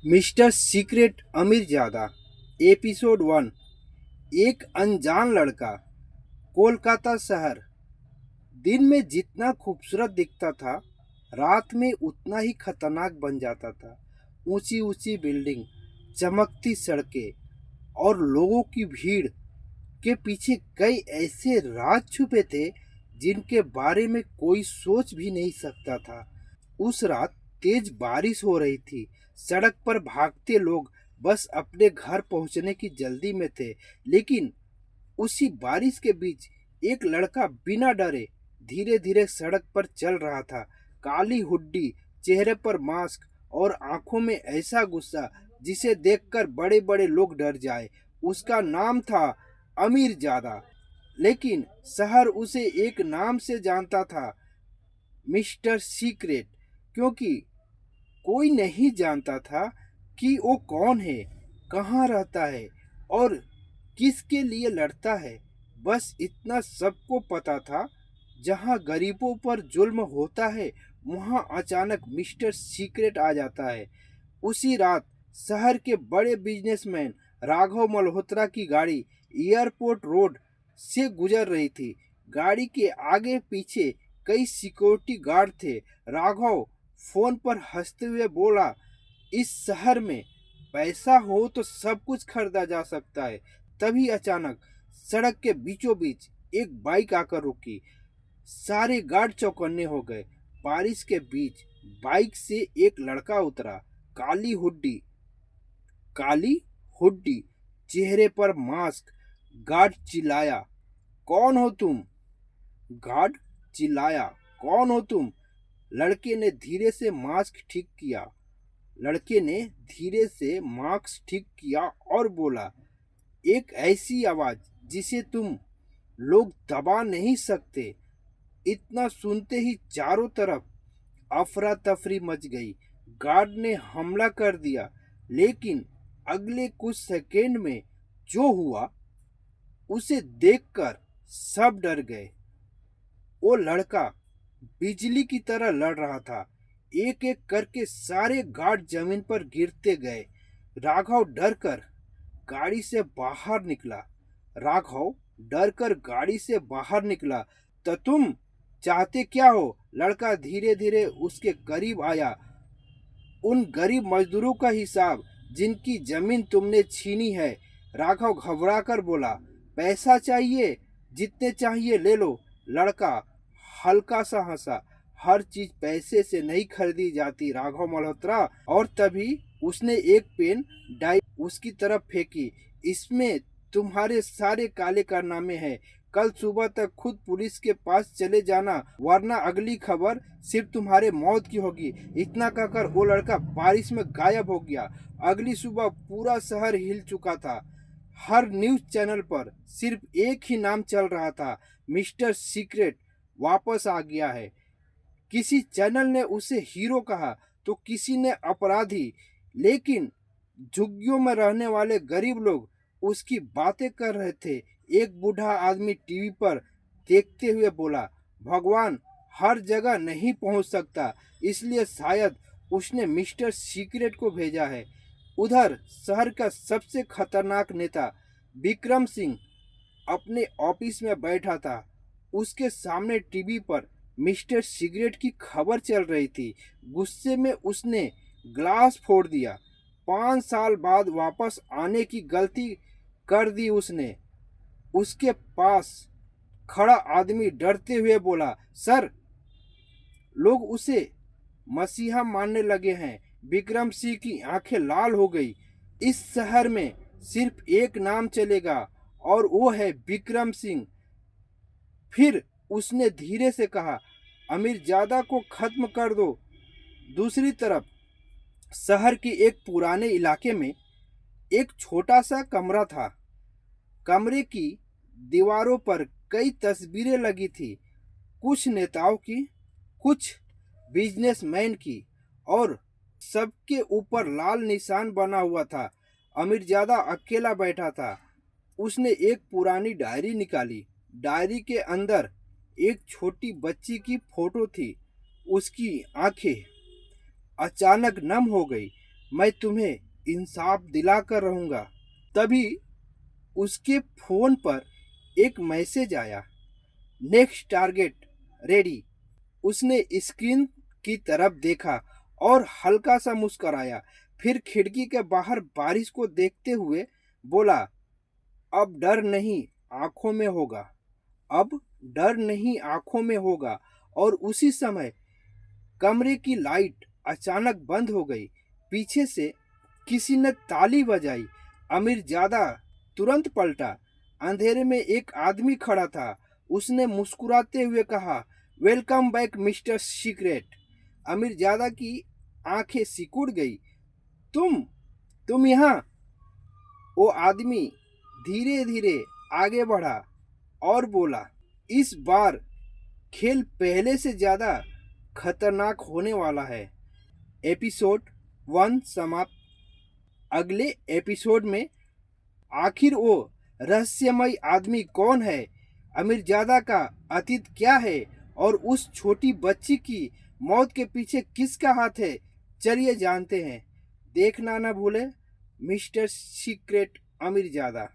Mister secret अमीरजादा episode 1। एक अनजान लड़का। कोलकाता शहर दिन में जितना खूबसूरत दिखता था, रात में उतना ही खतरनाक बन जाता था। ऊंची ऊंची बिल्डिंग, चमकती सड़कें और लोगों की भीड़ के पीछे कई ऐसे राज छुपे थे जिनके बारे में कोई सोच भी नहीं सकता था। उस रात तेज बारिश हो रही थी। सड़क पर भागते लोग बस अपने घर पहुंचने की जल्दी में थे, लेकिन उसी बारिश के बीच एक लड़का बिना डरे धीरे धीरे सड़क पर चल रहा था। काली हुड्डी, चेहरे पर मास्क और आंखों में ऐसा गुस्सा जिसे देखकर बड़े बड़े लोग डर जाए। उसका नाम था अमीरजादा, लेकिन शहर उसे एक नाम से जानता था, मिस्टर सीक्रेट। क्योंकि कोई नहीं जानता था कि वो कौन है, कहाँ रहता है और किसके लिए लड़ता है। बस इतना सबको पता था, जहाँ गरीबों पर जुल्म होता है वहाँ अचानक मिस्टर सीक्रेट आ जाता है। उसी रात शहर के बड़े बिजनेसमैन राघव मल्होत्रा की गाड़ी एयरपोर्ट रोड से गुजर रही थी। गाड़ी के आगे पीछे कई सिक्योरिटी गार्ड थे। राघव फोन पर हंसते हुए बोला, इस शहर में पैसा हो तो सब कुछ खरीदा जा सकता है। तभी अचानक सड़क के बीचों बीच एक बाइक आकर रुकी। सारे गार्ड चौकन्ने हो गए। बारिश के बीच बाइक से एक लड़का उतरा। काली हुड्डी, काली हुड्डी, चेहरे पर मास्क। गार्ड चिल्लाया, कौन हो तुम? गार्ड चिल्लाया, कौन हो तुम? लड़के ने धीरे से मास्क ठीक किया। लड़के ने धीरे से मास्क ठीक किया और बोला, एक ऐसी आवाज जिसे तुम लोग दबा नहीं सकते। इतना सुनते ही चारों तरफ अफरा तफरी मच गई। गार्ड ने हमला कर दिया, लेकिन अगले कुछ सेकेंड में जो हुआ उसे देखकर सब डर गए। वो लड़का बिजली की तरह लड़ रहा था। एक एक करके सारे गार्ड जमीन पर गिरते गए। राघव डरकर गाड़ी से बाहर निकला। राघव डरकर गाड़ी से बाहर निकला। तो तुम चाहते क्या हो? लड़का धीरे धीरे उसके करीब आया। उन गरीब मजदूरों का हिसाब जिनकी जमीन तुमने छीनी है। राघव घबराकर बोला, पैसा चाहिए? जितने चाहिए ले लो। लड़का हल्का सा हंसा। हर चीज पैसे से नहीं खरीदी जाती राघव मल्होत्रा। और तभी उसने एक पेन डाई उसकी तरफ फेंकी। इसमें तुम्हारे सारे काले कारनामे हैं। कल सुबह तक खुद पुलिस के पास चले जाना, वरना अगली खबर सिर्फ तुम्हारे मौत की होगी। इतना कहकर वो लड़का बारिश में गायब हो गया। अगली सुबह पूरा शहर हिल चुका था। हर न्यूज चैनल पर सिर्फ एक ही नाम चल रहा था, मिस्टर सीक्रेट वापस आ गया है। किसी चैनल ने उसे हीरो कहा तो किसी ने अपराधी, लेकिन झुग्गियों में रहने वाले गरीब लोग उसकी बातें कर रहे थे। एक बूढ़ा आदमी टीवी पर देखते हुए बोला, भगवान हर जगह नहीं पहुंच सकता, इसलिए शायद उसने मिस्टर सीक्रेट को भेजा है। उधर शहर का सबसे खतरनाक नेता विक्रम सिंह अपने ऑफिस में बैठा था। उसके सामने टीवी पर मिस्टर सिगरेट की खबर चल रही थी। गुस्से में उसने ग्लास फोड़ दिया। 5 साल बाद वापस आने की गलती कर दी उसने। उसके पास खड़ा आदमी डरते हुए बोला, सर, लोग उसे मसीहा मानने लगे हैं। विक्रम सिंह की आंखें लाल हो गई। इस शहर में सिर्फ एक नाम चलेगा और वो है विक्रम सिंह। फिर उसने धीरे से कहा, अमीरजादा को खत्म कर दो। दूसरी तरफ शहर के एक पुराने इलाके में एक छोटा सा कमरा था। कमरे की दीवारों पर कई तस्वीरें लगी थी, कुछ नेताओं की, कुछ बिजनेसमैन की, और सबके ऊपर लाल निशान बना हुआ था। अमीरजादा अकेला बैठा था। उसने एक पुरानी डायरी निकाली। डायरी के अंदर एक छोटी बच्ची की फोटो थी। उसकी आंखें अचानक नम हो गई। मैं तुम्हें इंसाफ दिला कर रहूंगा। तभी उसके फोन पर एक मैसेज आया, नेक्स्ट टारगेट रेडी। उसने स्क्रीन की तरफ देखा और हल्का सा मुस्कुराया, फिर खिड़की के बाहर बारिश को देखते हुए बोला, अब डर नहीं आंखों में होगा। अब डर नहीं आंखों में होगा। और उसी समय कमरे की लाइट अचानक बंद हो गई। पीछे से किसी ने ताली बजाई। अमीरजादा तुरंत पलटा। अंधेरे में एक आदमी खड़ा था। उसने मुस्कुराते हुए कहा, वेलकम बैक मिस्टर सीक्रेट। अमीरजादा की आंखें सिकुड़ गई। तुम यहाँ? वो आदमी धीरे धीरे आगे बढ़ा और बोला, इस बार खेल पहले से ज्यादा खतरनाक होने वाला है। एपिसोड 1 समाप्त। अगले एपिसोड में आखिर वो रहस्यमय आदमी कौन है, अमीरजादा का अतीत क्या है और उस छोटी बच्ची की मौत के पीछे किसका हाथ है, चलिए जानते हैं। देखना ना भूले मिस्टर सीक्रेट अमीरजादा।